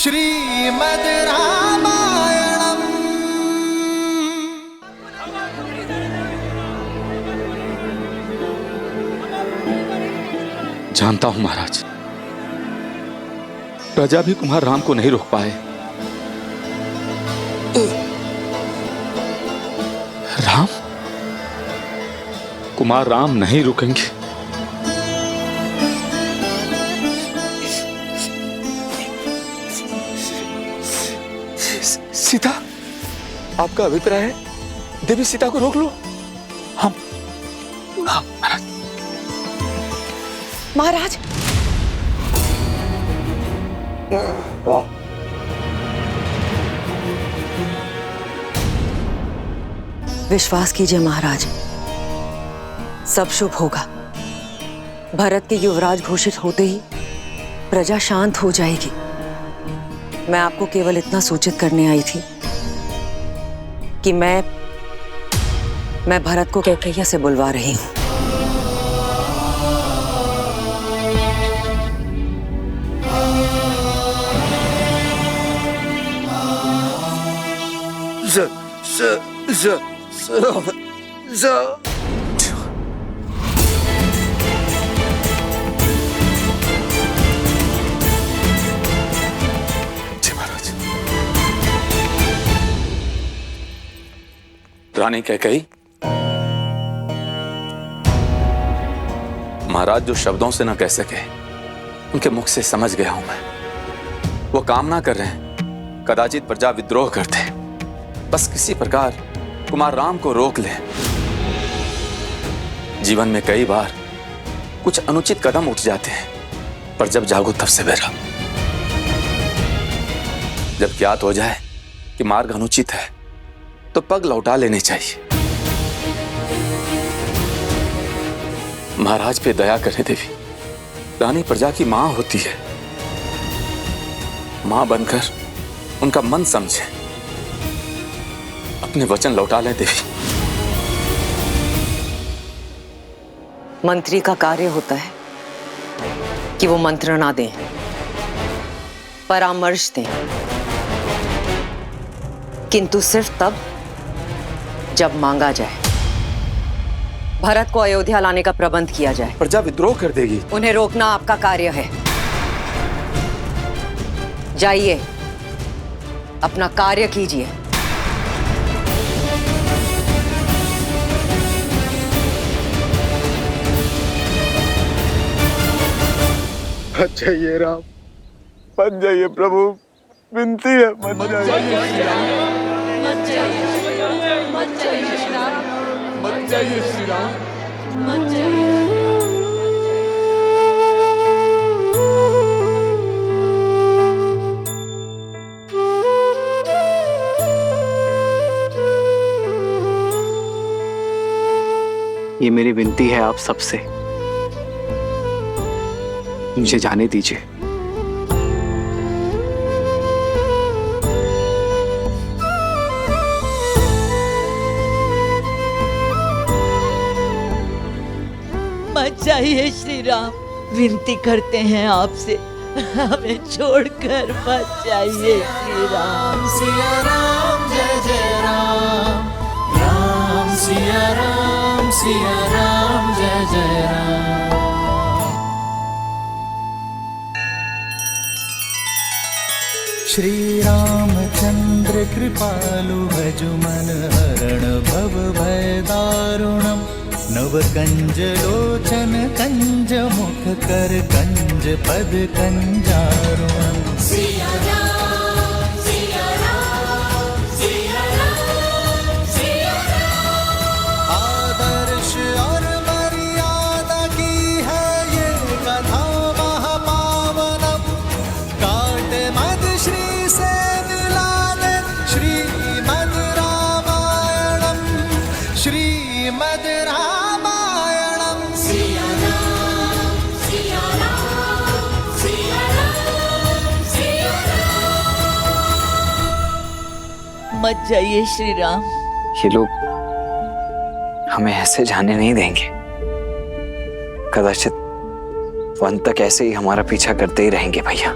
श्रीमद् रामायणम्। जानता हूं महाराज, प्रजा भी कुमार राम को नहीं रोक पाए। राम, कुमार राम नहीं रुकेंगे। सीता, आपका अभिप्राय है देवी सीता को रोक लो? हाँ महाराज। महाराज, विश्वास कीजिए महाराज, सब शुभ होगा। भरत के युवराज घोषित होते ही प्रजा शांत हो जाएगी। मैं आपको केवल इतना सूचित करने आई थी कि मैं भरत को कैकैया से बुलवा रही हूं। रानी कैकेयी, महाराज जो शब्दों से ना कह सके उनके मुख से समझ गया हूं मैं। वो कामना कर रहे हैं कदाचित प्रजा विद्रोह करते, बस किसी प्रकार कुमार राम को रोक ले। जीवन में कई बार कुछ अनुचित कदम उठ जाते हैं, पर जब जागो तब सवेरा। जब ज्ञात हो जाए कि मार्ग अनुचित है तो पग लौटा लेने चाहिए। महाराज पे दया करें देवी। रानी प्रजा की मां होती है, मां बनकर उनका मन समझे। अपने वचन लौटा लें देवी। मंत्री का कार्य होता है कि वो मंत्रणा दें, परामर्श दें, किंतु सिर्फ तब जब मांगा जाए। भरत को अयोध्या लाने का प्रबंध किया जाए। प्रजा विद्रोह कर देगी। उन्हें रोकना आपका कार्य है। जाइए, अपना कार्य कीजिए। मत जाइए राम, मत जाइए प्रभु, विनती है मत जाइए। मत जाइए श्री राम, मत जाइए श्री राम, मत जाइए श्री राम, मत जाइए। ये मेरी विनती है आप सबसे, मुझे जाने दीजिए। मत जाइए श्री राम, विनती करते हैं आपसे, हमें छोड़कर मत जाइए श्री राम। सिया राम जय जय राम, राम सिया राम जय जय राम। श्री रामचंद्र कृपालु भजु मन हरण भव भय दारुणम। नव कंज लोचन कंज मुख कर कंज पद कंजारुणम। सिया राम सिया राम सिया राम सिया राम। आदर्श और मर्यादा की है ये कथा महापावनम। काट मद श्री से मिला दे श्रीमद् रामायणम, श्रीमद् रामायणम। मत जाइए श्री राम। ये लोग हमें ऐसे जाने नहीं देंगे। कदाचित वो अंत तक ऐसे ही हमारा पीछा करते ही रहेंगे भैया।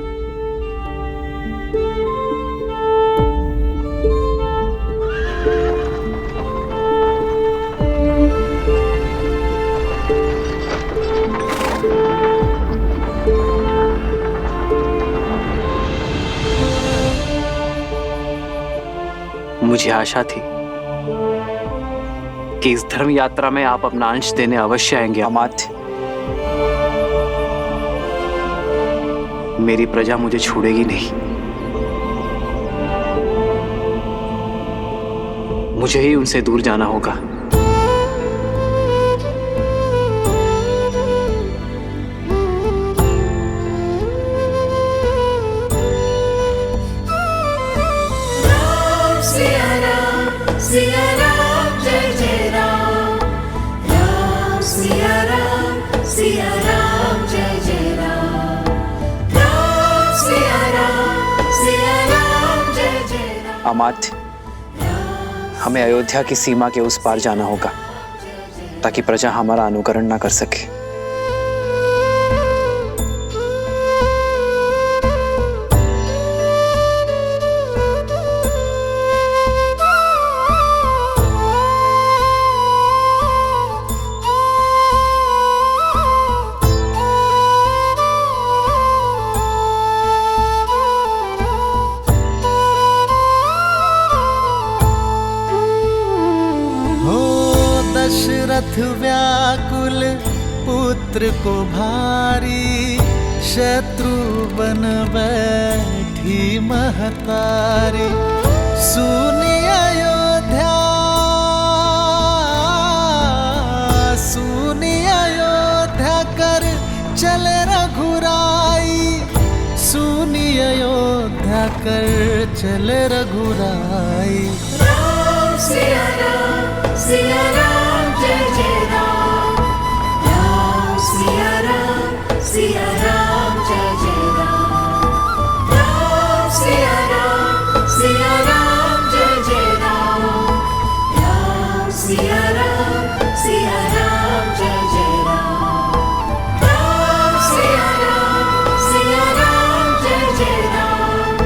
मुझे आशा थी कि इस धर्म यात्रा में आप अपना अंश देने अवश्य आएंगे अमात्य। मेरी प्रजा मुझे छोड़ेगी नहीं। मुझे ही उनसे दूर जाना होगा। सिया राम जय जय राम, राम सिया राम, सिया राम जय जय राम, राम सिया राम, सिया राम जय जय राम। अमात्य, हमें अयोध्या की सीमा के उस पार जाना होगा ताकि प्रजा हमारा अनुकरण ना कर सके। दशरथ व्याकुल पुत्र को भारी, शत्रु बन बैठी महतारी। सुनी अयोध्या, सुनी अयोध्या कर चले रघुराई, सुनी अयोध्या कर चले रघुराई। राम सिया राम, सिया राम जय जय राम, राम सिया राम, सिया राम जय जय राम, राम सिया राम, सिया राम जय जय राम, राम सिया राम, सिया राम जय जय राम, राम सिया राम, सिया राम जय जय राम,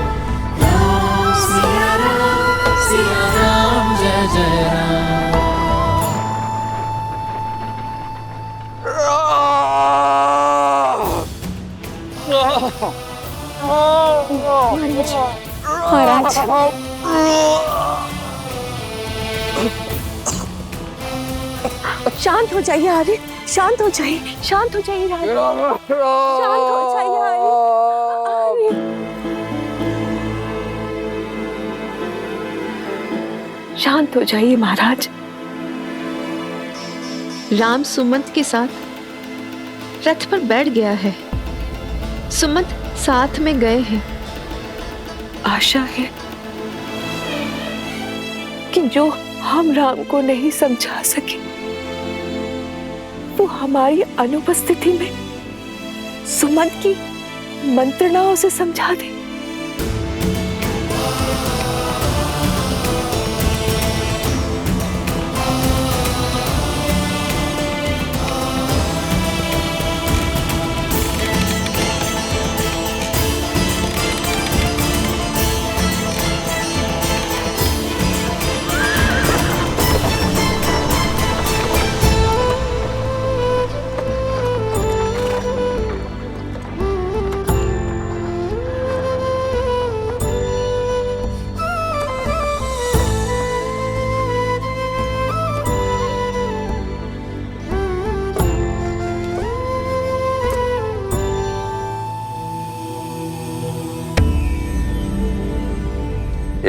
राम सिया राम, सिया राम जय जय राम। महाराज, शांत हो जाइए आर्य, शांत हो जाइए, शांत हो जाइए राज, शांत हो जाइए आर्य। शांत हो जाइए महाराज। राम सुमंत के साथ रथ पर बैठ गया है। सुमंत साथ में गए हैं। आशा है कि जो हम राम को नहीं समझा सके वो हमारी अनुपस्थिति में सुमंत की मंत्रणाओं से समझा दे।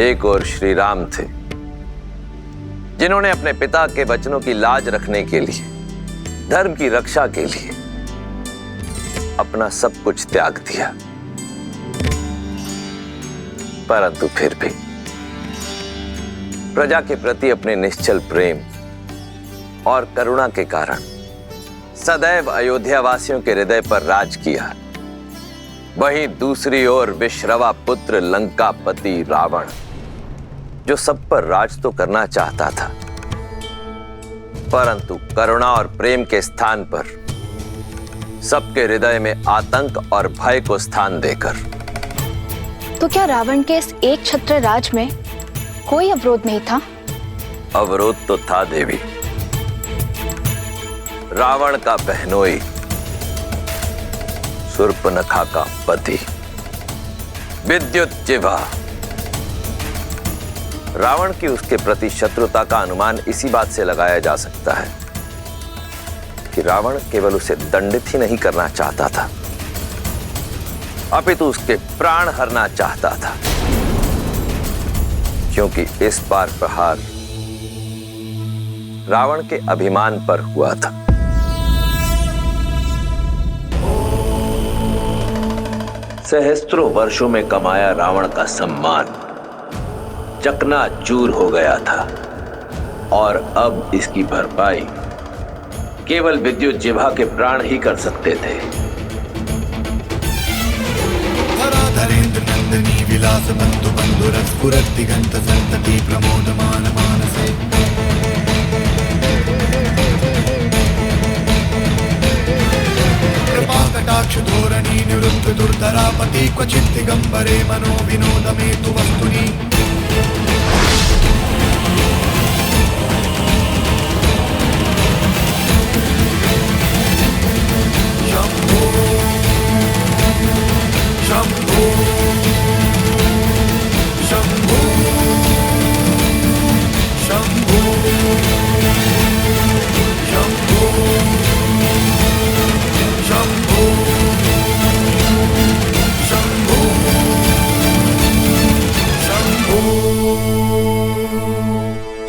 एक और श्री राम थे जिन्होंने अपने पिता के वचनों की लाज रखने के लिए, धर्म की रक्षा के लिए अपना सब कुछ त्याग दिया, परंतु फिर भी प्रजा के प्रति अपने निश्चल प्रेम और करुणा के कारण सदैव अयोध्या वासियों के हृदय पर राज किया। वहीं दूसरी ओर विश्रवा पुत्र लंकापति रावण, जो सब पर राज तो करना चाहता था, परंतु करुणा और प्रेम के स्थान पर सबके हृदय में आतंक और भय को स्थान देकर। तो क्या रावण के इस एक छत्र राज में कोई अवरोध नहीं था? अवरोध तो था देवी। रावण का बहनोई शूर्पणखा का पति विद्युत जिह्वा रावण की उसके प्रति शत्रुता का अनुमान इसी बात से लगाया जा सकता है कि रावण केवल उसे दंडित ही नहीं करना चाहता था, अपितु उसके प्राण हरना चाहता था, क्योंकि इस बार प्रहार रावण के अभिमान पर हुआ था। सहस्त्रों वर्षों में कमाया रावण का सम्मान चकनाचूर हो गया था और अब इसकी भरपाई केवल विद्युत जिह्वा के प्राण ही कर सकते थे। धराधरेन्द्र नंदनी विलास बंधु बंधुरस स्फुरत दिगंत संतति प्रमोदमान मानसे कृपा कटाक्ष धोरणी निवृत्त दुर्धरापति क्वचित् दिगंबरे मनो विनोद में तु वस्तुनि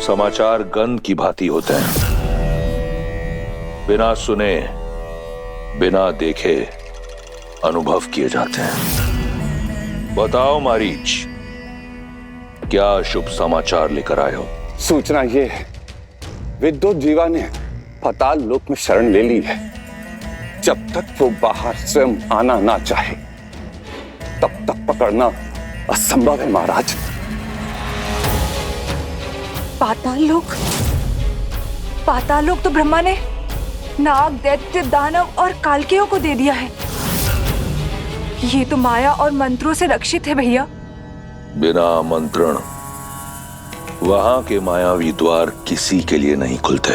समाचार गंध की भांति होते हैं, बिना सुने बिना देखे अनुभव किए जाते हैं। बताओ मारीच, क्या शुभ समाचार लेकर आए हो? सूचना ये है, विद्युत जीवा ने पाताल लोक में शरण ले ली है। जब तक वो बाहर स्वयं आना ना चाहे तब तक पकड़ना असंभव है महाराज। पाताल लोक तो ब्रह्मा ने नाग, दैत्य, दानव और कालकेयों को दे दिया है। ये तो माया और मंत्रों से रक्षित है भैया। बिना मंत्रण वहां के मायावी द्वार किसी के लिए नहीं खुलते।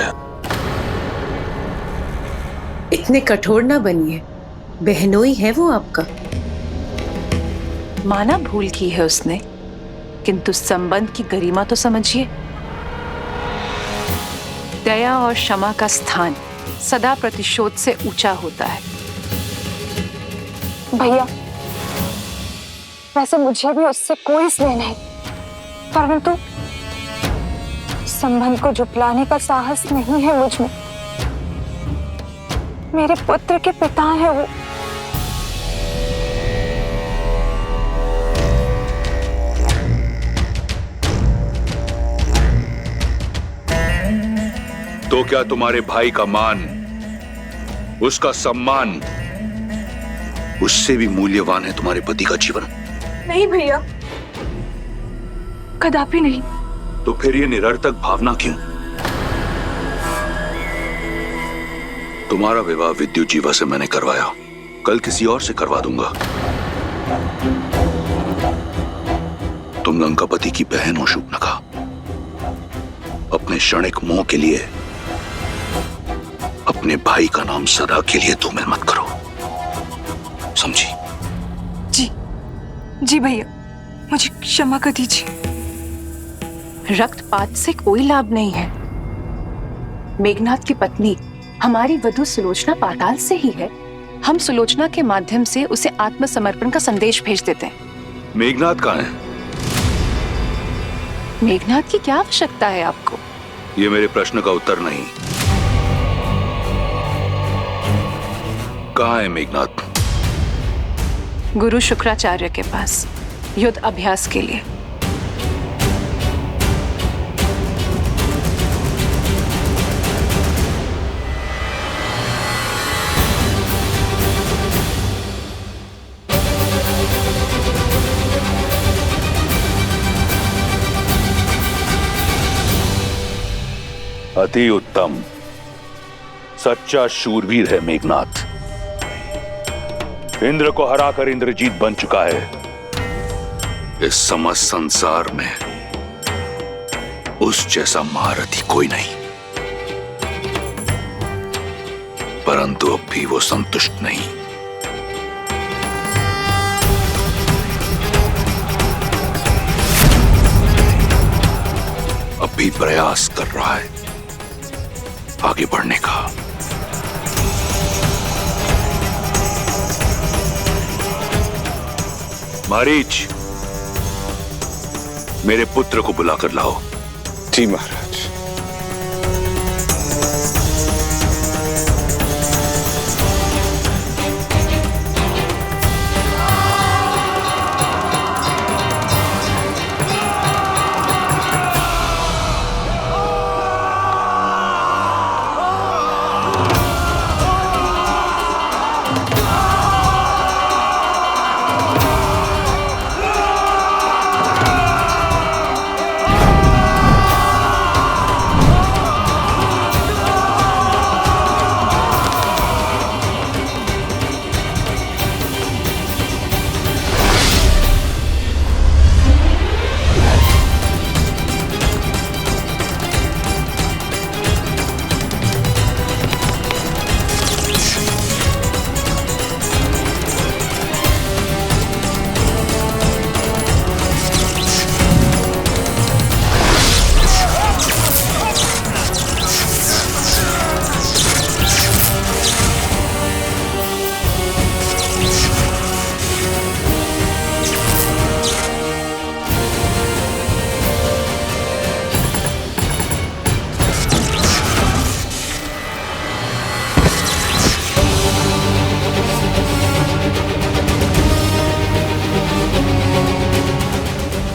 इतने कठोर ना बनिए, बहनोई है वो आपका। माना भूल की है उसने, किंतु संबंध की गरिमा तो समझिए। दया और क्षमा का स्थान सदा प्रतिशोध से ऊंचा होता है। भैया, वैसे मुझे भी उससे कोई स्नेह नहीं, परंतु संबंध को झुठलाने का साहस नहीं है मुझ में। मेरे पुत्र के पिता हैं वो। तो क्या तुम्हारे भाई का मान, उसका सम्मान, उससे भी मूल्यवान है तुम्हारे पति का जीवन? नहीं भैया, कदापि नहीं। तो फिर ये निरर्थक भावना क्यों? तुम्हारा विवाह विद्युत जीवा से मैंने करवाया, कल किसी और से करवा दूंगा। तुम लंकापति की बहन हो शूर्पणखा। अपने क्षणिक मोह के लिए अपने भाई का नाम सदा के लिए धूमिल मत करो, समझी? जी भैया, मुझे क्षमा कर दीजिए। रक्तपात से कोई लाभ नहीं है। मेघनाथ की पत्नी हमारी वधू सुलोचना पाताल से ही है। हम सुलोचना के माध्यम से उसे आत्मसमर्पण का संदेश भेज देते हैं। मेघनाथ कहाँ है? मेघनाथ की क्या आवश्यकता है आपको? ये मेरे प्रश्न का उत्तर नहीं। कहाँ है मेघनाथ? गुरु शुक्राचार्य के पास युद्ध अभ्यास के लिए। अति उत्तम, सच्चा शूरवीर है मेघनाथ। इंद्र को हराकर इंद्रजीत बन चुका है। इस समस्त संसार में उस जैसा महारथी कोई नहीं। परंतु अब भी वो संतुष्ट नहीं। प्रयास कर रहा है आगे बढ़ने का। मारीच, मेरे पुत्र को बुलाकर लाओ। जी महाराज।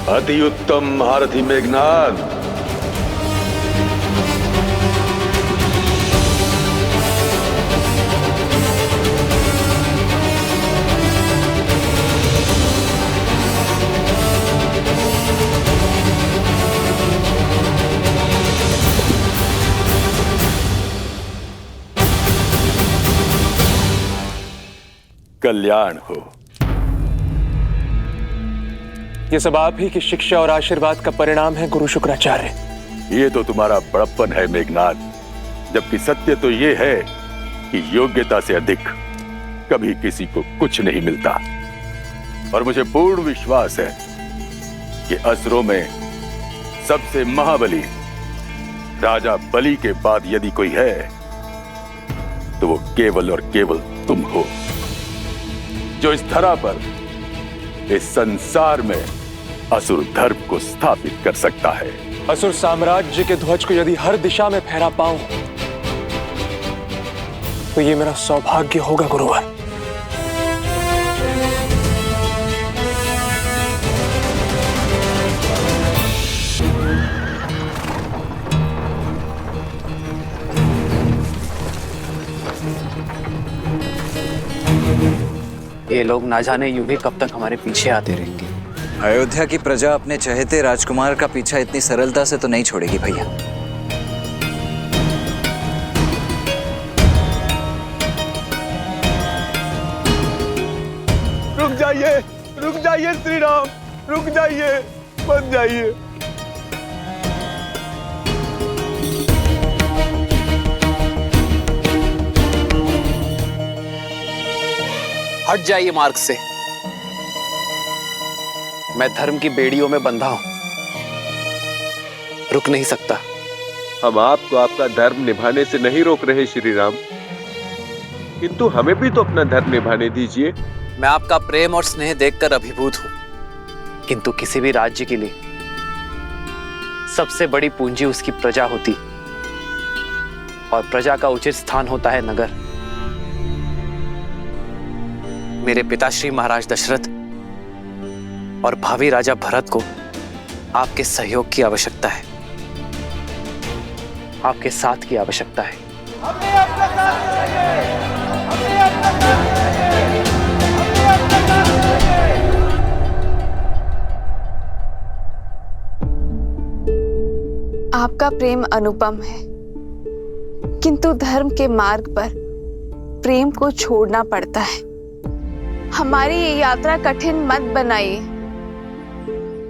अति उत्तम महारथी मेघनाद। कल्याण हो। ये सब आप ही की शिक्षा और आशीर्वाद का परिणाम है गुरु शुक्राचार्य। ये तो तुम्हारा बड़प्पन है मेघनाद, जबकि सत्य तो ये है कि योग्यता से अधिक कभी किसी को कुछ नहीं मिलता। और मुझे पूर्ण विश्वास है कि असुरों में सबसे महाबली राजा बलि के बाद यदि कोई है तो वो केवल और केवल तुम हो, जो इस धरा पर, इस संसार में असुर धर्म को स्थापित कर सकता है। असुर साम्राज्य के ध्वज को यदि हर दिशा में फहरा पाऊं तो ये मेरा सौभाग्य होगा गुरुवर। ये लोग ना जाने यूं ही कब तक हमारे पीछे आते रहेंगे। अयोध्या की प्रजा अपने चहेते राजकुमार का पीछा इतनी सरलता से तो नहीं छोड़ेगी भैया। रुक जाइए श्री राम, रुक जाइए, मत जाइए। हट जाइए मार्ग से। मैं धर्म की बेड़ियों में बंधा हूं, रुक नहीं सकता। हम आपको आपका धर्म निभाने से नहीं रोक रहे श्री राम, किंतु हमें भी तो अपना धर्म निभाने दीजिए। मैं आपका प्रेम और स्नेह देखकर अभिभूत हूं, किंतु किसी भी राज्य के लिए सबसे बड़ी पूंजी उसकी प्रजा होती, और प्रजा का उचित स्थान होता है नगर। मेरे पिताश्री महाराज दशरथ और भावी राजा भरत को आपके सहयोग की आवश्यकता है, आपके साथ की आवश्यकता है। आपका प्रेम अनुपम है, किंतु धर्म के मार्ग पर प्रेम को छोड़ना पड़ता है। हमारी ये यात्रा कठिन मत बनाइए।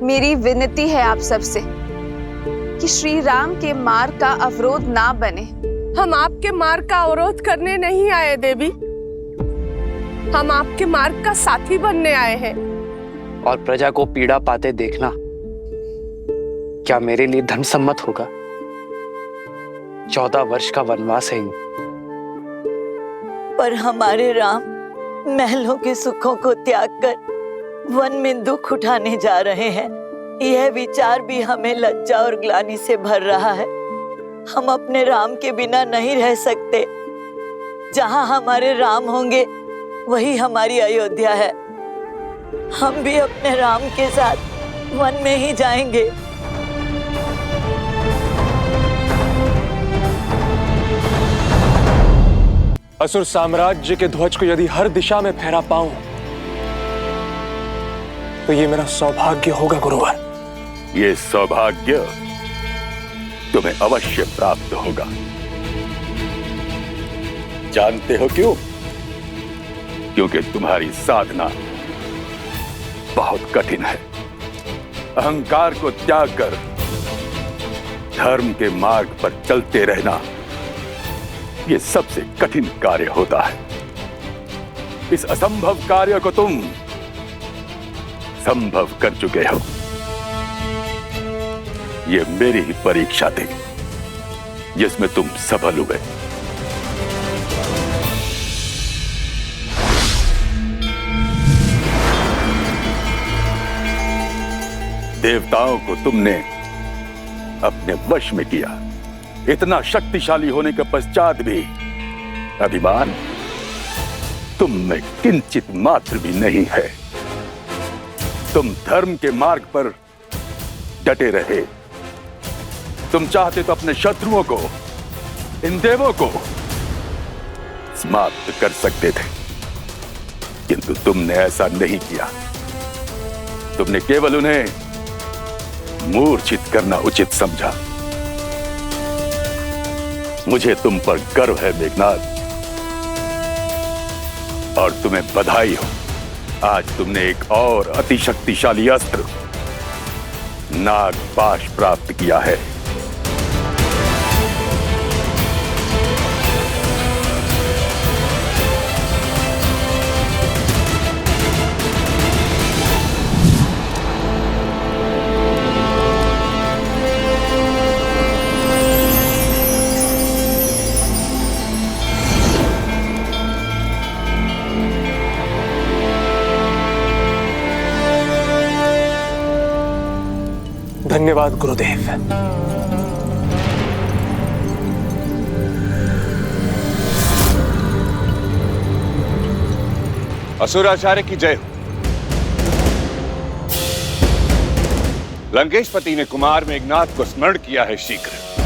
मेरी विनती है आप सबसे कि श्री राम के मार्ग का अवरोध ना बने। हम आपके मार्ग का अवरोध करने नहीं आए देवी, हम आपके मार्ग का साथी बनने आए हैं। और प्रजा को पीड़ा पाते देखना क्या मेरे लिए धर्मसम्मत होगा? 14 वर्ष का वनवास है। पर हमारे राम महलों के सुखों को त्याग कर वन में दुख उठाने जा रहे हैं। यह विचार भी हमें लज्जा और ग्लानि से भर रहा है। हम अपने राम के बिना नहीं रह सकते। जहां हमारे राम होंगे वही हमारी अयोध्या है। हम भी अपने राम के साथ वन में ही जाएंगे। असुर साम्राज्य के ध्वज को यदि हर दिशा में फहरा पाऊं तो ये मेरा सौभाग्य होगा गुरुवर। ये सौभाग्य तुम्हें अवश्य प्राप्त होगा। जानते हो क्यों? क्योंकि तुम्हारी साधना बहुत कठिन है। अहंकार को त्याग कर धर्म के मार्ग पर चलते रहना ये सबसे कठिन कार्य होता है। इस असंभव कार्य को तुम संभव कर चुके हो। ये मेरी ही परीक्षा थी जिसमें तुम सफल हुए। देवताओं को तुमने अपने वश में किया। इतना शक्तिशाली होने के पश्चात भी अभिमान तुम में किंचित मात्र भी नहीं है। तुम धर्म के मार्ग पर डटे रहे। तुम चाहते तो अपने शत्रुओं को, इन देवों को समाप्त कर सकते थे, किंतु तुमने ऐसा नहीं किया। तुमने केवल उन्हें मूर्छित करना उचित समझा। मुझे तुम पर गर्व है मेघनाद, और तुम्हें बधाई हो। आज तुमने एक और अतिशक्तिशाली अस्त्र नागपाश प्राप्त किया है। धन्यवाद गुरुदेव। असुराचार्य की जय हो। लंकेशपति ने कुमार मेघनाद को स्मरण किया है शीघ्र।